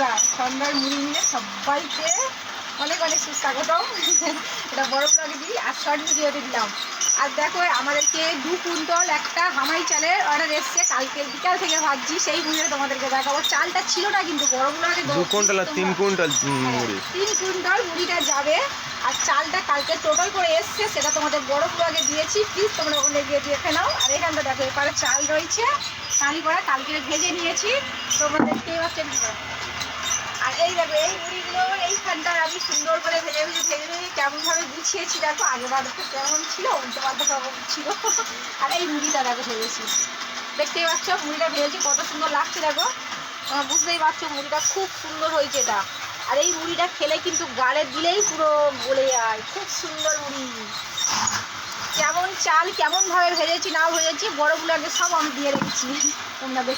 বন্ধুরা, সন্ধ্যার মুড়ি মিলে সবাইকে অনেক অনেক সুস্বাগতম। এটা বড় ব্লগে দিই আর শর্ট ভিডিওতে দিলাম। আর দেখো আমাদেরকে 2 কুইন্টাল একটা হামাই চালের অর্ডার এসছে, কালকে বিকাল থেকে ভাবছি সেই মুড়িটা তোমাদেরকে দেখাবো। চালটা ছিল না কিন্তু বড় ব্লগে 2 কুইন্টাল আর 3 কুইন্টাল মুড়ি, 3 কুইন্টাল মুড়িটা যাবে। আর চালটা কালকে টোটাল করে এসছে, সেটা তোমাদের বড় ব্লগে দিয়েছি, প্লিজ তোমরা ওখানে গিয়ে দেখে নাও। আর এখানটা দেখো এপারে চাল রয়েছে কালি করা, কালকে ভেজে নিয়েছি, তোমরা দেখতেই পাচ্ছেন। আর এই দেখো এই মুড়িগুলো এইখানটার আমি সুন্দর করে ভেজে কেমনভাবে গুছিয়েছি দেখো। আগেবার তো কেমন ছিল, উল্টো পাল্টা কেমন ছিল। আর এই মুড়িটা দেখো ভেজেছি, দেখতেই পাচ্ছ মুড়িটা ভেজেছি কত সুন্দর লাগছে দেখো। বুঝতেই পারছো মুড়িটা খুব সুন্দর হয়েছে এটা। আর এই মুড়িটা খেলে কিন্তু গালে দিলেই পুরো গলে যায়, খুব সুন্দর মুড়ি। কেমন চাল কেমনভাবে ভেজেছি না ভেজেছি বড়গুলো আগে সব আমি দিয়ে রেখেছি, তোমরা